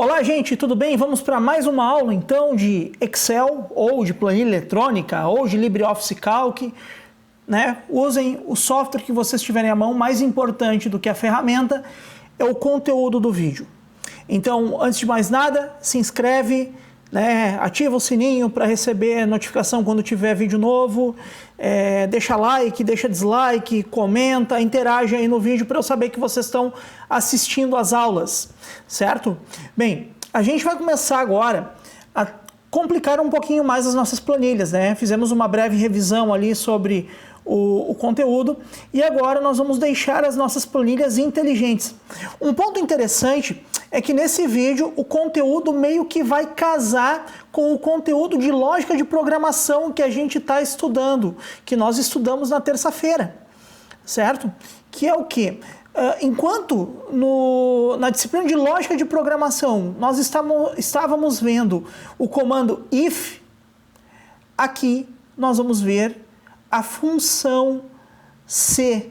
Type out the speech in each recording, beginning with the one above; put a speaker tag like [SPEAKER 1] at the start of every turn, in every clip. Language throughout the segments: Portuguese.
[SPEAKER 1] Olá, gente, tudo bem? Vamos para mais uma aula, então, de Excel, ou de planilha eletrônica, ou de LibreOffice Calc, né? Usem o software que vocês tiverem à mão. Mais importante do que a ferramenta é o conteúdo do vídeo. Então, antes de mais nada, se inscreve, né? Ativa o sininho para receber notificação quando tiver vídeo novo, deixa like, deixa dislike, comenta, interage aí no vídeo para eu saber que vocês estão assistindo às aulas, certo? Bem, a gente vai começar agora a complicar um pouquinho mais as nossas planilhas, né? Fizemos uma breve revisão ali sobre o conteúdo e agora nós vamos deixar as nossas planilhas inteligentes. Um ponto interessante é que nesse vídeo o conteúdo meio que vai casar com o conteúdo de lógica de programação que a gente está estudando, que nós estudamos na terça-feira, certo? Que é o quê? Enquanto na disciplina de lógica de programação nós estávamos vendo o comando if, aqui nós vamos ver a função C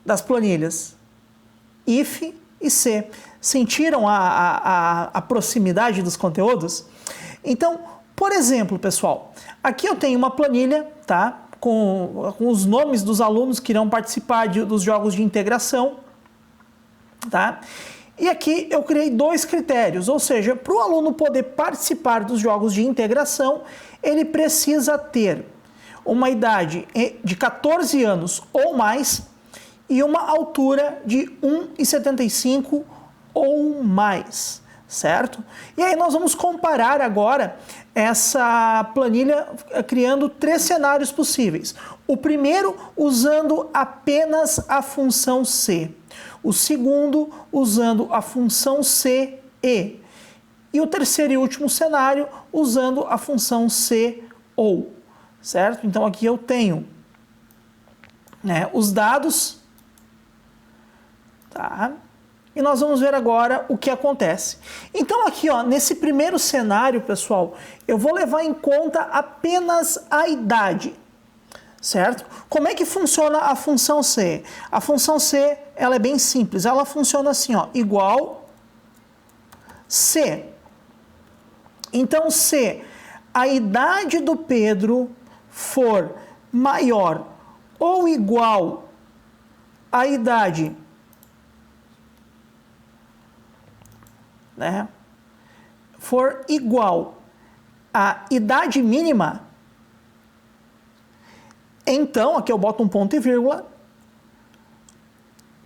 [SPEAKER 1] das planilhas, if e C. Sentiram a proximidade dos conteúdos? Então, por exemplo, pessoal, aqui eu tenho uma planilha, tá? Com os nomes dos alunos que irão participar dos jogos de integração, tá? E aqui eu criei dois critérios, ou seja, para o aluno poder participar dos jogos de integração, ele precisa ter uma idade de 14 anos ou mais e uma altura de 1,75 ou mais, certo? E aí nós vamos comparar agora essa planilha criando três cenários possíveis. O primeiro usando apenas a função C. O segundo usando a função CE. E o terceiro e último cenário usando a função CO. Certo? Então aqui eu tenho, né, os dados, tá? E nós vamos ver agora o que acontece. Então aqui, ó, nesse primeiro cenário, pessoal, eu vou levar em conta apenas a idade, certo? Como é que funciona a função C? A função C, ela é bem simples, ela funciona assim, ó, igual C. Então se a idade do Pedro for maior ou igual à idade, né, for igual à idade mínima, então, aqui eu boto um ponto e vírgula,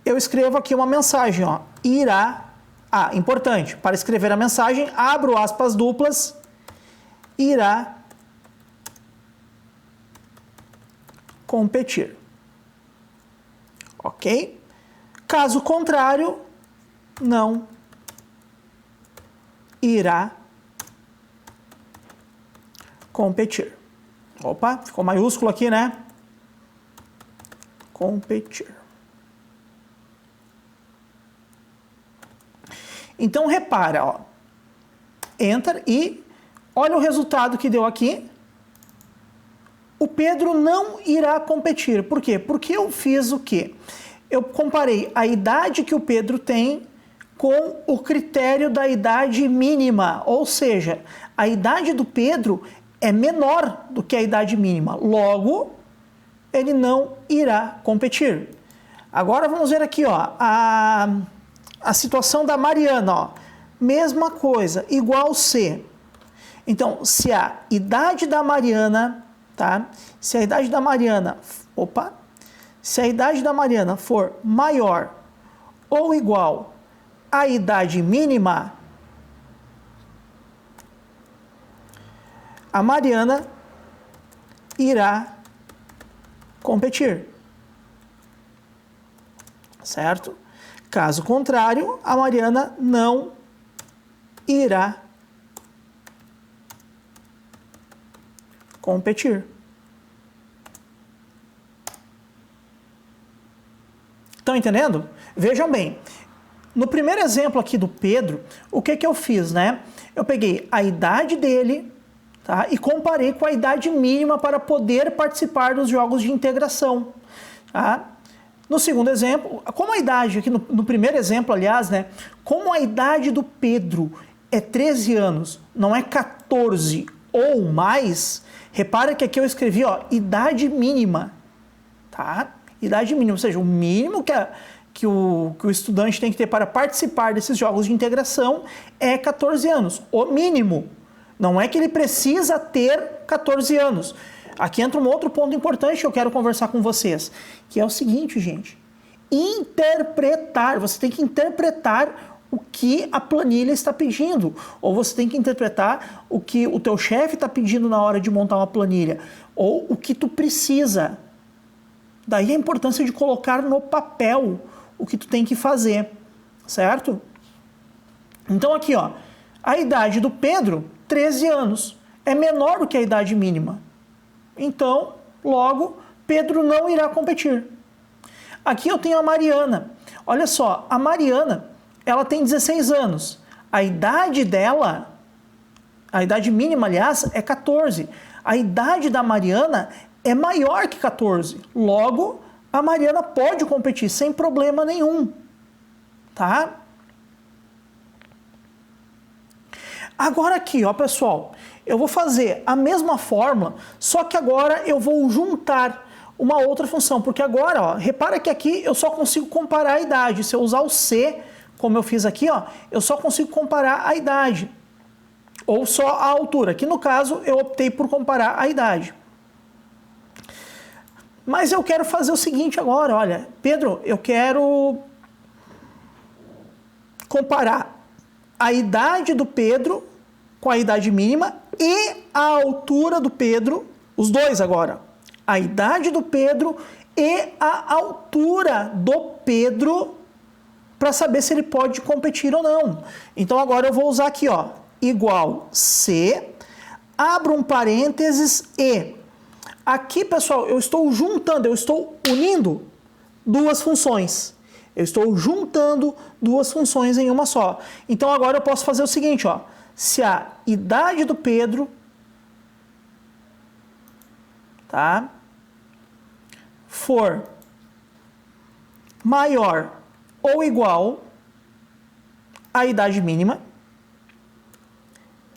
[SPEAKER 1] eu escrevo aqui uma mensagem, ó, irá, importante, para escrever a mensagem, abro aspas duplas, irá competir. Ok? Caso contrário, não irá competir. Opa, ficou maiúsculo aqui, né? Competir. Então, repara, ó. Enter e olha o resultado que deu aqui. O Pedro não irá competir. Por quê? Porque eu fiz o quê? Eu comparei a idade que o Pedro tem com o critério da idade mínima. Ou seja, a idade do Pedro é menor do que a idade mínima. Logo, ele não irá competir. Agora vamos ver aqui, ó, a situação da Mariana. Ó. Mesma coisa, igual C. Então, se a idade da Mariana... Tá? Se a idade da Mariana, se a idade da Mariana for maior ou igual à idade mínima, a Mariana irá competir. Certo? Caso contrário, a Mariana não irá competir. Estão entendendo? Vejam bem, no primeiro exemplo aqui do Pedro, o que eu fiz, né? Eu peguei a idade dele, tá? E comparei com a idade mínima para poder participar dos jogos de integração, tá? No segundo exemplo, como a idade, aqui no primeiro exemplo, aliás, né? Como a idade do Pedro é 13 anos, não é 14 ou mais, repara que aqui eu escrevi, ó, idade mínima, tá? Idade mínima, ou seja, o mínimo que o estudante tem que ter para participar desses jogos de integração é 14 anos, o mínimo. Não é que ele precisa ter 14 anos. Aqui entra um outro ponto importante que eu quero conversar com vocês, que é o seguinte, gente. Interpretar. Você tem que interpretar o que a planilha está pedindo. Ou você tem que interpretar o que o teu chefe está pedindo na hora de montar uma planilha. Ou o que tu precisa. Daí a importância de colocar no papel o que tu tem que fazer. Certo? Então aqui, ó. A idade do Pedro, 13 anos. É menor do que a idade mínima. Então, logo, Pedro não irá competir. Aqui eu tenho a Mariana. Olha só, a Mariana, ela tem 16 anos. A idade dela, a idade mínima, aliás, é 14. A idade da Mariana é maior que 14. Logo, a Mariana pode competir sem problema nenhum. Tá? Agora aqui, ó, pessoal, eu vou fazer a mesma fórmula, só que agora eu vou juntar uma outra função, porque agora, ó, repara que aqui eu só consigo comparar a idade. Se eu usar o C, como eu fiz aqui, ó, eu só consigo comparar a idade, ou só a altura. Aqui no caso, eu optei por comparar a idade. Mas eu quero fazer o seguinte agora, olha, Pedro, eu quero comparar a idade do Pedro com a idade mínima e a altura do Pedro, os dois agora. A idade do Pedro e a altura do Pedro para saber se ele pode competir ou não. Então agora eu vou usar aqui, ó, igual C, abro um parênteses e. Aqui, pessoal, eu estou juntando, eu estou unindo duas funções. Eu estou juntando duas funções em uma só. Então agora eu posso fazer o seguinte, ó. Se a idade do Pedro, tá, for maior ou igual à idade mínima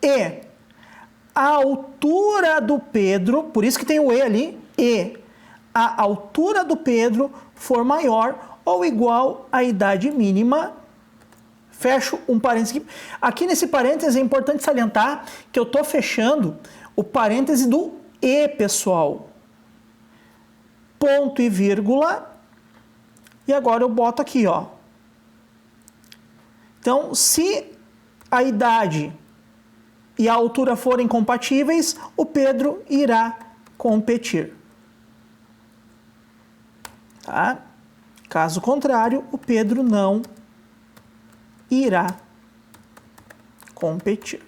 [SPEAKER 1] e a altura do Pedro, por isso que tem o E ali, e a altura do Pedro for maior ou igual à idade mínima, fecho um parênteses aqui. Aqui nesse parênteses é importante salientar que eu estou fechando o parêntese do E, pessoal. Ponto e vírgula. E agora eu boto aqui, ó. Então, se a idade e a altura forem compatíveis, o Pedro irá competir. Tá? Caso contrário, o Pedro não irá competir.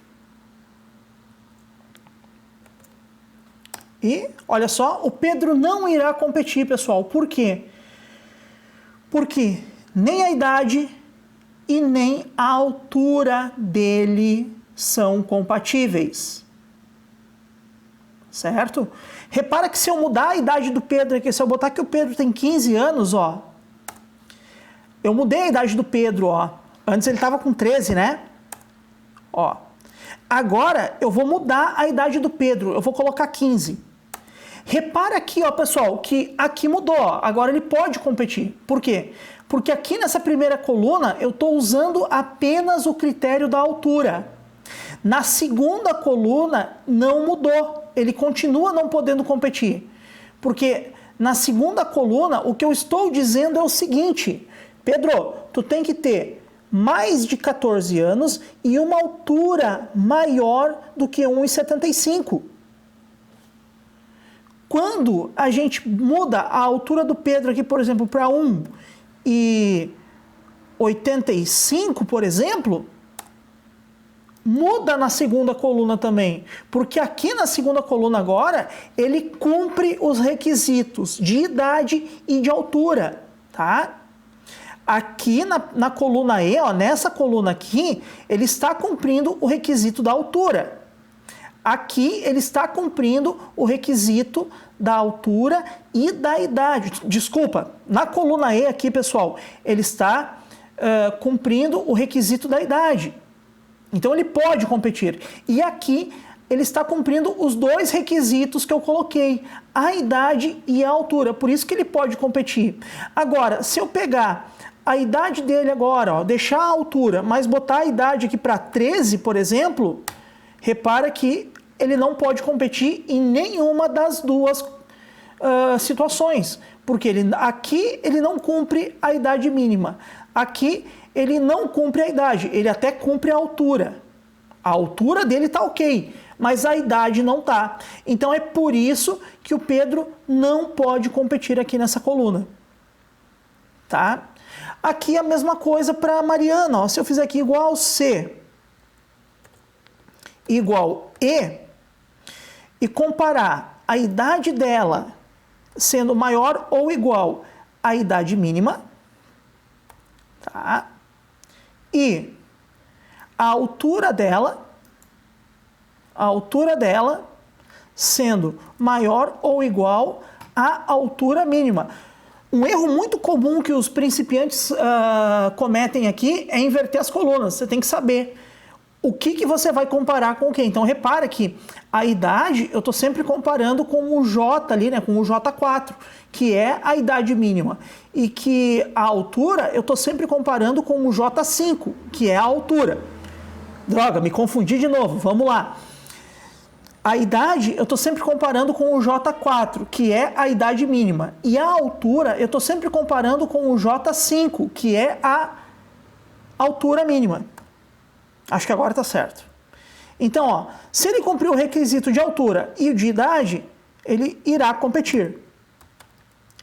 [SPEAKER 1] E, olha só, o Pedro não irá competir, pessoal. Por quê? Porque nem a idade e nem a altura dele são compatíveis. Certo? Repara que se eu mudar a idade do Pedro aqui, se eu botar que o Pedro tem 15 anos, ó. Eu mudei a idade do Pedro, ó. Antes ele estava com 13, né? Ó. Agora eu vou mudar a idade do Pedro. Eu vou colocar 15. Repara aqui, ó, pessoal, que aqui mudou. Ó. Agora ele pode competir. Por quê? Porque aqui nessa primeira coluna eu estou usando apenas o critério da altura. Na segunda coluna não mudou. Ele continua não podendo competir. Porque na segunda coluna o que eu estou dizendo é o seguinte: Pedro, tu tem que ter mais de 14 anos e uma altura maior do que 1,75. Quando a gente muda a altura do Pedro aqui, por exemplo, para 1,85, por exemplo, muda na segunda coluna também, porque aqui na segunda coluna agora, ele cumpre os requisitos de idade e de altura, tá? Aqui na coluna E, ó, nessa coluna aqui, ele está cumprindo o requisito da altura. Aqui ele está cumprindo o requisito da altura e da idade. Desculpa, na coluna E aqui, pessoal, ele está cumprindo o requisito da idade. Então ele pode competir. E aqui ele está cumprindo os dois requisitos que eu coloquei, a idade e a altura. Por isso que ele pode competir. Agora, se eu pegar a idade dele agora, ó, deixar a altura, mas botar a idade aqui para 13, por exemplo, repara que ele não pode competir em nenhuma das duas situações, porque aqui ele não cumpre a idade mínima, aqui ele não cumpre a idade, ele até cumpre a altura. A altura dele está ok, mas a idade não está. Então é por isso que o Pedro não pode competir aqui nessa coluna. Tá? Aqui a mesma coisa para a Mariana. Ó. Se eu fizer aqui igual C igual E e comparar a idade dela sendo maior ou igual à idade mínima, tá? E a altura dela sendo maior ou igual à altura mínima. Um erro muito comum que os principiantes cometem aqui é inverter as colunas. Você tem que saber o que você vai comparar com o quê. Então, repara que a idade eu estou sempre comparando com o J ali, né, com o J4, que é a idade mínima. E que a altura eu estou sempre comparando com o J5, que é a altura. Droga, me confundi de novo. Vamos lá. A idade eu estou sempre comparando com o J4, que é a idade mínima. E a altura eu estou sempre comparando com o J5, que é a altura mínima. Acho que agora está certo. Então, ó, se ele cumprir o requisito de altura e de idade, ele irá competir.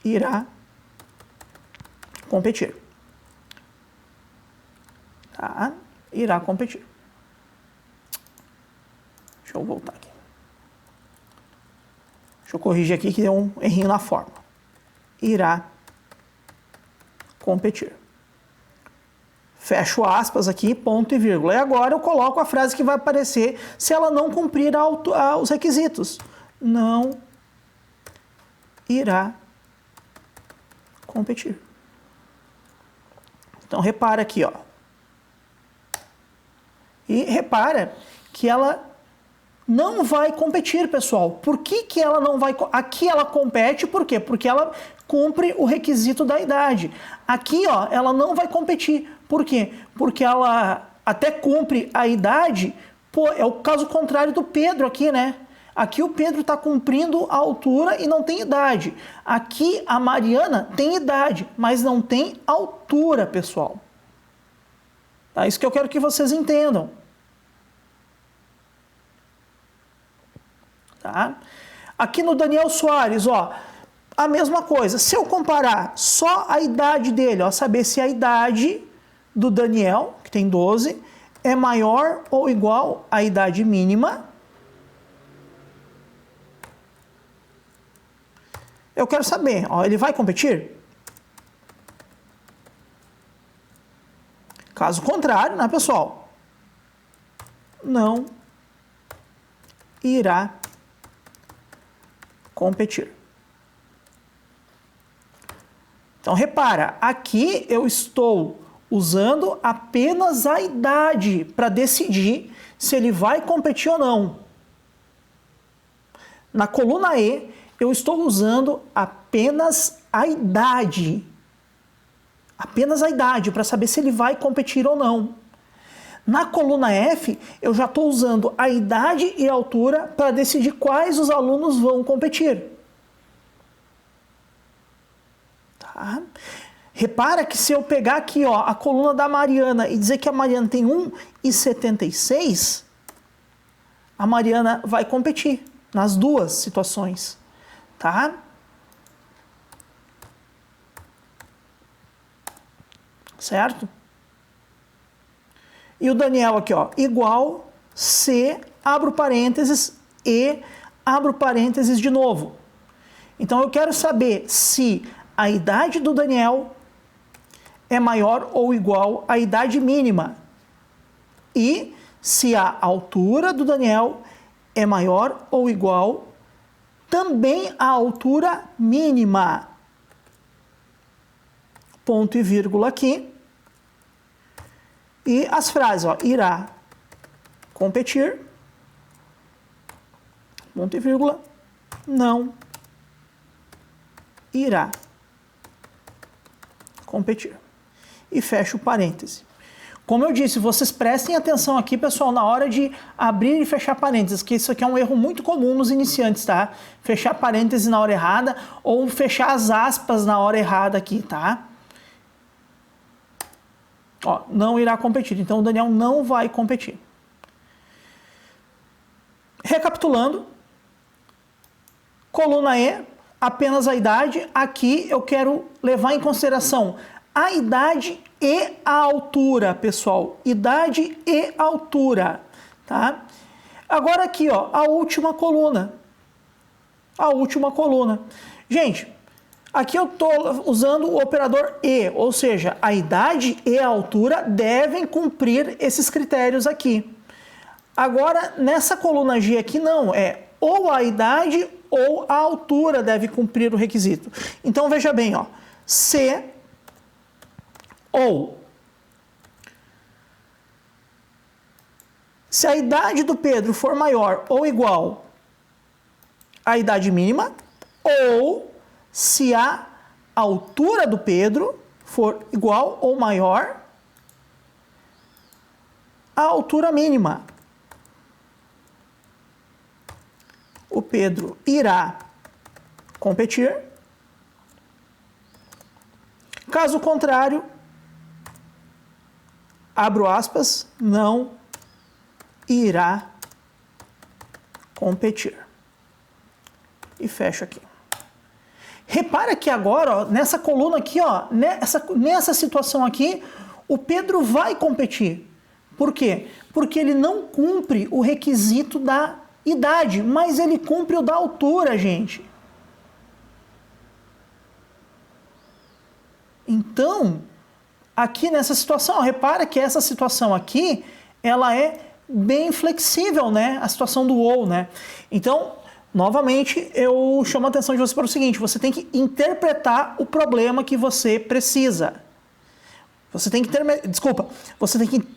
[SPEAKER 1] Irá competir. Tá? Irá competir. Deixa eu voltar aqui. Deixa eu corrigir aqui que deu um errinho na forma. Irá competir. Fecho aspas aqui, ponto e vírgula. E agora eu coloco a frase que vai aparecer se ela não cumprir os requisitos. Não irá competir. Então repara aqui, ó. E repara que ela não vai competir, pessoal. Por que ela não vai... Aqui ela compete, por quê? Porque ela cumpre o requisito da idade. Aqui, ó, ela não vai competir. Por quê? Porque ela até cumpre a idade, pô, é o caso contrário do Pedro aqui, né? Aqui o Pedro está cumprindo a altura e não tem idade. Aqui a Mariana tem idade, mas não tem altura, pessoal. Tá? Isso que eu quero que vocês entendam. Tá? Aqui no Daniel Soares, ó, a mesma coisa. Se eu comparar só a idade dele, ó, saber se a idade do Daniel, que tem 12, é maior ou igual à idade mínima. Eu quero saber, ó, ele vai competir? Caso contrário, né, pessoal? Não irá competir. Então, repara, aqui eu estou usando apenas a idade para decidir se ele vai competir ou não. Na coluna E, eu estou usando apenas a idade. Apenas a idade para saber se ele vai competir ou não. Na coluna F, eu já estou usando a idade e a altura para decidir quais os alunos vão competir. Tá? Repara que se eu pegar aqui, ó, a coluna da Mariana e dizer que a Mariana tem 1,76, a Mariana vai competir nas duas situações. Tá? Certo? E o Daniel aqui, ó, igual C, abro parênteses, E, abro parênteses de novo. Então eu quero saber se a idade do Daniel é maior ou igual à idade mínima. E se a altura do Daniel é maior ou igual também à altura mínima. Ponto e vírgula aqui. E as frases, ó, irá competir, ponto e vírgula, não irá competir. E fecha o parêntese. Como eu disse, vocês prestem atenção aqui, pessoal, na hora de abrir e fechar parênteses, que isso aqui é um erro muito comum nos iniciantes, tá? Fechar parênteses na hora errada ou fechar as aspas na hora errada aqui, tá? Ó, não irá competir. Então, o Daniel não vai competir. Recapitulando, coluna E, apenas a idade. Aqui eu quero levar em consideração a idade e a altura, pessoal. Idade e altura, tá? Agora aqui, ó, a última coluna. A última coluna. Gente, aqui eu estou usando o operador E, ou seja, a idade e a altura devem cumprir esses critérios aqui. Agora, nessa coluna G aqui, não, é ou a idade ou a altura deve cumprir o requisito. Então, veja bem, ó, se ou se a idade do Pedro for maior ou igual à idade mínima, ou se a altura do Pedro for igual ou maior à altura mínima, o Pedro irá competir. Caso contrário, abro aspas, não irá competir. E fecho aqui. Repara que agora, ó, nessa coluna aqui, ó, nessa situação aqui, o Pedro vai competir. Por quê? Porque ele não cumpre o requisito da idade, mas ele cumpre o da altura, gente. Então, aqui nessa situação, ó, repara que essa situação aqui, ela é bem flexível, né? A situação do ou, né? Então, novamente, eu chamo a atenção de você para o seguinte: você tem que interpretar o problema que você precisa. Você tem que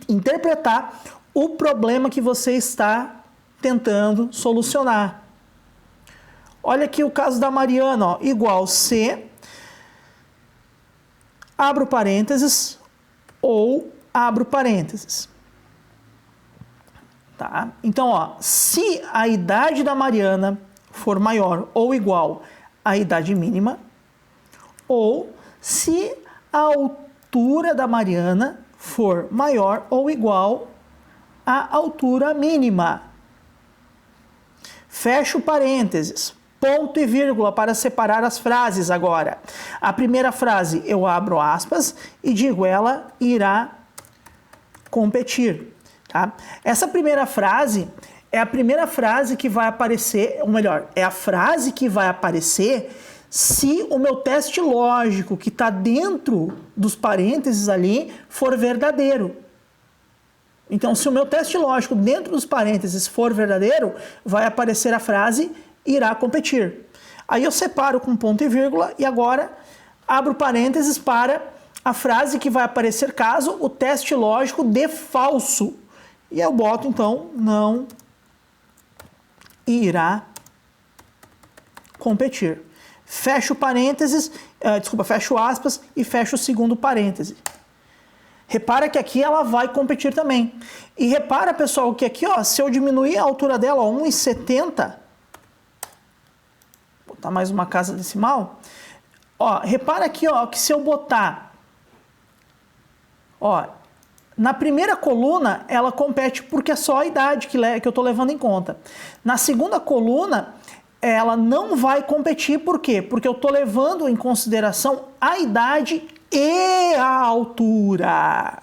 [SPEAKER 1] interpretar o problema que você está tentando solucionar. Olha aqui o caso da Mariana, ó, igual se, abro parênteses, ou abro parênteses. Tá? Então, ó, se a idade da Mariana for maior ou igual à idade mínima, ou se a altura da Mariana for maior ou igual à altura mínima. Fecho parênteses, ponto e vírgula para separar as frases agora. A primeira frase eu abro aspas e digo ela irá competir. Tá? Essa primeira frase é a primeira frase que vai aparecer, ou melhor, é a frase que vai aparecer se o meu teste lógico que está dentro dos parênteses ali for verdadeiro. Então, se o meu teste lógico dentro dos parênteses for verdadeiro, vai aparecer a frase irá competir. Aí eu separo com ponto e vírgula e agora abro parênteses para a frase que vai aparecer caso o teste lógico dê falso. E eu boto, então, não irá competir. Fecho parênteses, fecho aspas e fecho o segundo parêntese. Repara que aqui ela vai competir também. E repara, pessoal, que aqui, ó, se eu diminuir a altura dela, ó, 1,70, botar mais uma casa decimal, ó, repara aqui, ó, que se eu botar, ó, na primeira coluna, ela compete porque é só a idade que eu estou levando em conta. Na segunda coluna, ela não vai competir, por quê? Porque eu estou levando em consideração a idade e a altura.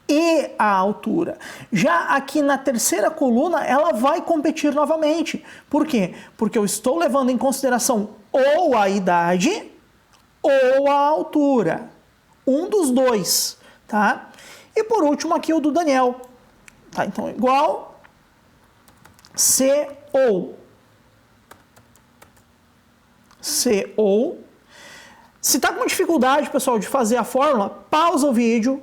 [SPEAKER 1] E a altura. Já aqui na terceira coluna, ela vai competir novamente. Por quê? Porque eu estou levando em consideração ou a idade ou a altura. Um dos dois, tá? E por último aqui o do Daniel. Tá? Então, igual Se ou. Se ou. Se está com dificuldade, pessoal, de fazer a fórmula, pausa o vídeo,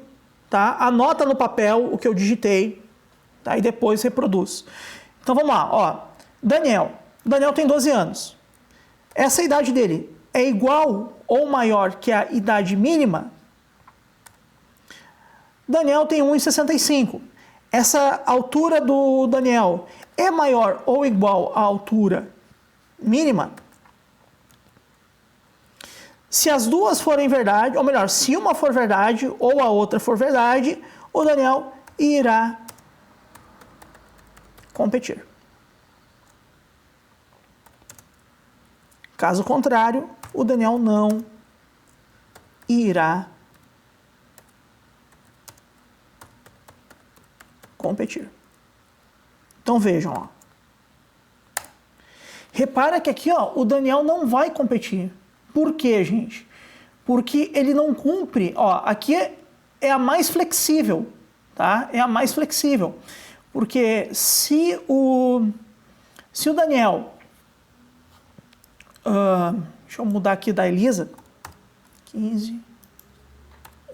[SPEAKER 1] tá? Anota no papel o que eu digitei, tá? E depois reproduz. Então vamos lá, ó. Daniel. Daniel tem 12 anos. Essa idade dele é igual ou maior que a idade mínima? Daniel tem 1,65. Essa altura do Daniel é maior ou igual à altura mínima? Se as duas forem verdade, ou melhor, se uma for verdade ou a outra for verdade, o Daniel irá competir. Caso contrário, o Daniel não irá competir. Então vejam, ó. Repara que aqui, ó, o Daniel não vai competir. Por quê, gente? Porque ele não cumpre, ó, aqui é a mais flexível, tá? É a mais flexível. Porque se o Daniel, deixa eu mudar aqui da Elisa, 15,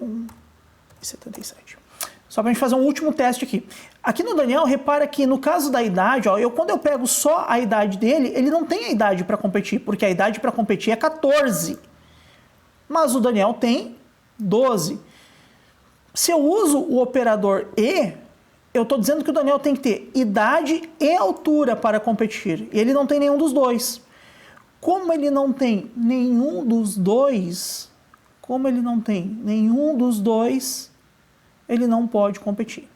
[SPEAKER 1] 1,77. Só para a gente fazer um último teste aqui. Aqui no Daniel, repara que no caso da idade, ó, quando eu pego só a idade dele, ele não tem a idade para competir, porque a idade para competir é 14. Mas o Daniel tem 12. Se eu uso o operador E, eu estou dizendo que o Daniel tem que ter idade e altura para competir. E ele não tem nenhum dos dois. Como ele não tem nenhum dos dois, ele não pode competir.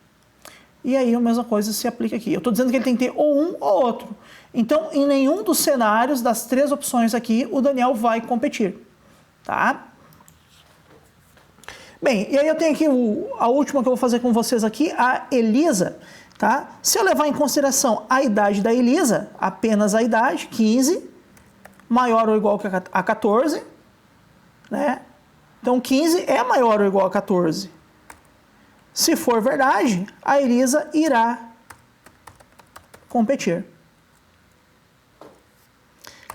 [SPEAKER 1] E aí a mesma coisa se aplica aqui. Eu estou dizendo que ele tem que ter ou um ou outro. Então, em nenhum dos cenários, das três opções aqui, o Daniel vai competir. Tá? Bem, e aí eu tenho aqui a última que eu vou fazer com vocês aqui, a Elisa. Tá? Se eu levar em consideração a idade da Elisa, apenas a idade, 15, maior ou igual a 14, né? Então 15 é maior ou igual a 14. Se for verdade, a Elisa irá competir.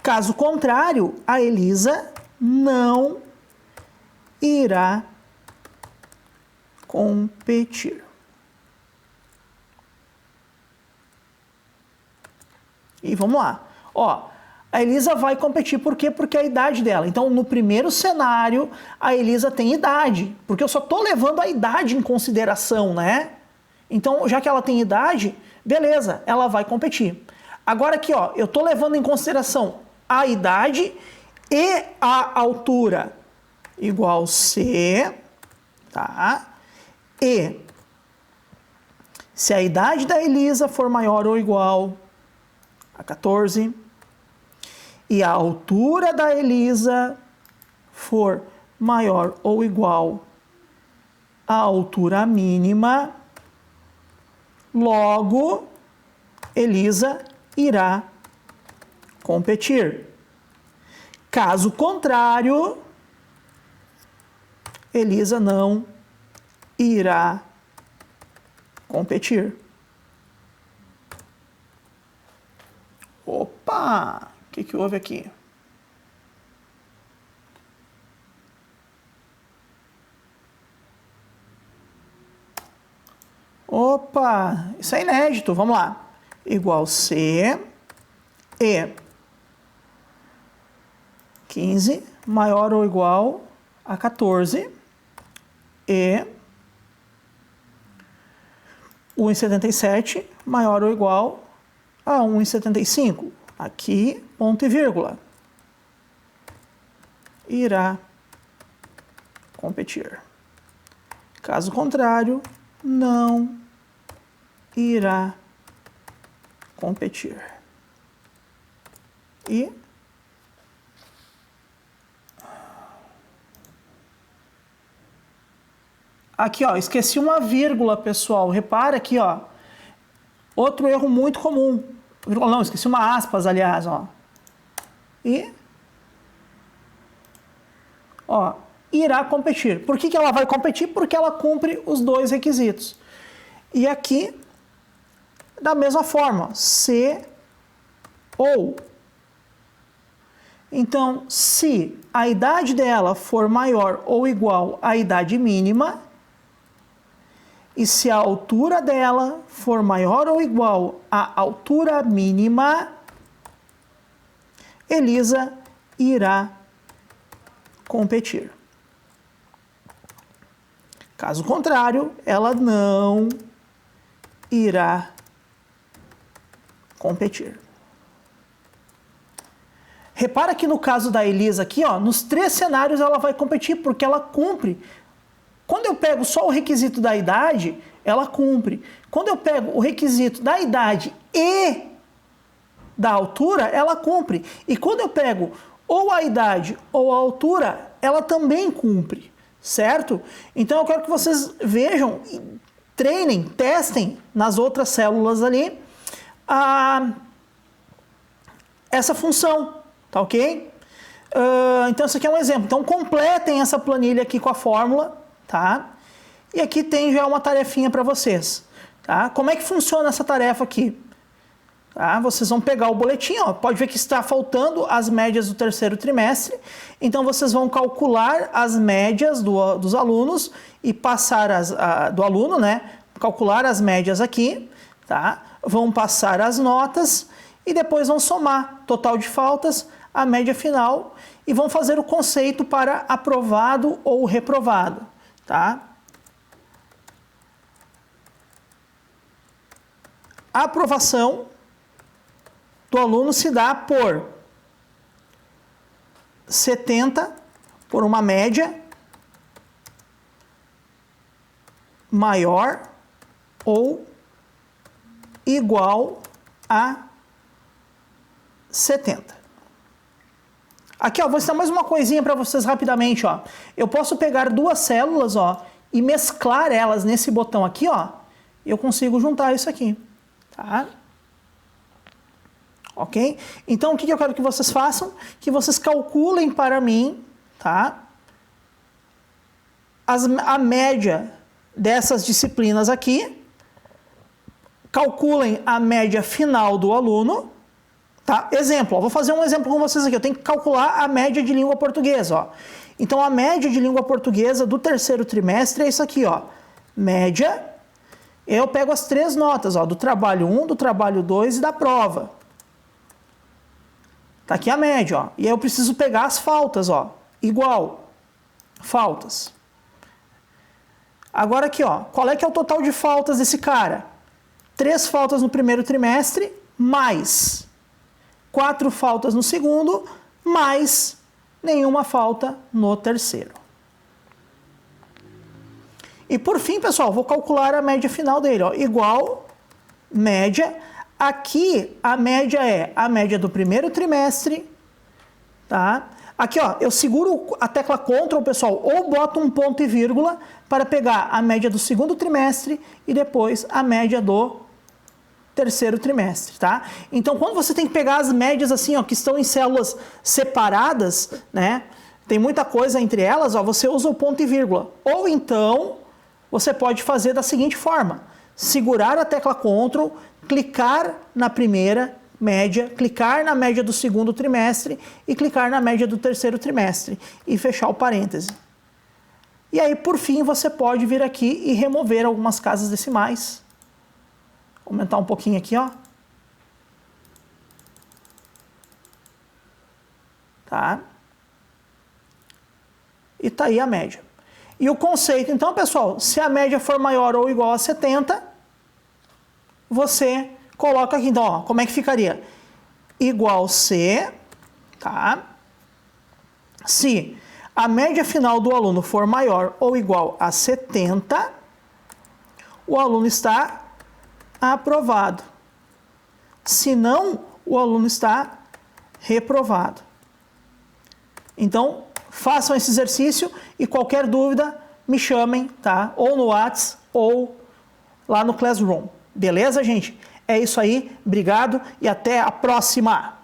[SPEAKER 1] Caso contrário, a Elisa não irá competir. E vamos lá. Ó, a Elisa vai competir, por quê? Porque é a idade dela. Então, no primeiro cenário, a Elisa tem idade, porque eu só estou levando a idade em consideração, né? Então, já que ela tem idade, beleza, ela vai competir. Agora aqui, ó, eu estou levando em consideração a idade e a altura igual C, tá? E se a idade da Elisa for maior ou igual a 14, e a altura da Elisa for maior ou igual à altura mínima, logo, Elisa irá competir. Caso contrário, Elisa não irá competir. Opa! O que houve aqui? Opa! Isso é inédito. Vamos lá. Igual C e 15 maior ou igual a 14 e 1,77 maior ou igual a 1,75. Aqui, ponto e vírgula. Irá competir. Caso contrário, não irá competir. E aqui, ó, esqueci uma vírgula, pessoal. Repara aqui, ó. Outro erro muito comum. Não, esqueci uma aspas, aliás, ó. E ó, irá competir. Por que ela vai competir? Porque ela cumpre os dois requisitos. E aqui da mesma forma, se ou. Então, se a idade dela for maior ou igual à idade mínima, e se a altura dela for maior ou igual à altura mínima, Elisa irá competir. Caso contrário, ela não irá competir. Repara que no caso da Elisa aqui, ó, nos 3 cenários ela vai competir, porque ela cumpre. Quando eu pego só o requisito da idade, ela cumpre. Quando eu pego o requisito da idade e da altura, ela cumpre. E quando eu pego ou a idade ou a altura, ela também cumpre, certo? Então eu quero que vocês vejam, treinem, testem nas outras células ali essa função, tá ok? Então esse aqui é um exemplo. Então completem essa planilha aqui com a fórmula, tá? E aqui tem já uma tarefinha para vocês, tá? Como é que funciona essa tarefa aqui? Tá? Vocês vão pegar o boletim, ó, pode ver que está faltando as médias do terceiro trimestre, então vocês vão calcular as médias dos alunos e passar do aluno, né? Calcular as médias aqui, tá? Vão passar as notas e depois vão somar total de faltas, a média final e vão fazer o conceito para aprovado ou reprovado, tá? A aprovação do aluno se dá por 70, por uma média maior ou igual a 70. Aqui, ó, vou ensinar mais uma coisinha para vocês rapidamente, ó. Eu posso pegar 2 células, ó, e mesclar elas nesse botão aqui, ó, e eu consigo juntar isso aqui, tá? Ok? Então, o que eu quero que vocês façam? Que vocês calculem para mim, tá? A média dessas disciplinas aqui. Calculem a média final do aluno. Tá? Exemplo, ó, vou fazer um exemplo com vocês aqui. Eu tenho que calcular a média de língua portuguesa. Ó. Então, a média de língua portuguesa do terceiro trimestre é isso aqui. Ó. Média, eu pego as 3 notas, ó, do trabalho 1, do trabalho 2 e da prova. Tá aqui a média, ó. E aí eu preciso pegar as faltas, ó. Igual. Faltas. Agora aqui, ó. Qual é que é o total de faltas desse cara? 3 faltas no primeiro trimestre, mais 4 faltas no segundo, mais nenhuma falta no terceiro. E por fim, pessoal, vou calcular a média final dele, ó. Igual, média. Aqui, a média é a média do primeiro trimestre, tá? Aqui, ó, eu seguro a tecla Ctrl, pessoal, ou boto um ponto e vírgula para pegar a média do segundo trimestre e depois a média do terceiro trimestre, tá? Então, quando você tem que pegar as médias assim, ó, que estão em células separadas, né? Tem muita coisa entre elas, ó, você usa o ponto e vírgula. Ou então, você pode fazer da seguinte forma: segurar a tecla Ctrl, clicar na primeira média, clicar na média do segundo trimestre e clicar na média do terceiro trimestre e fechar o parêntese. E aí, por fim, você pode vir aqui e remover algumas casas decimais. Aumentar um pouquinho aqui, ó. Tá? E tá aí a média. E o conceito, então, pessoal, se a média for maior ou igual a 70, você coloca aqui, então, ó, como é que ficaria? Igual C, tá? Se a média final do aluno for maior ou igual a 70, o aluno está aprovado. Se não, o aluno está reprovado. Então, façam esse exercício e qualquer dúvida, me chamem, tá? Ou no WhatsApp ou lá no Classroom. Beleza, gente? É isso aí. Obrigado e até a próxima!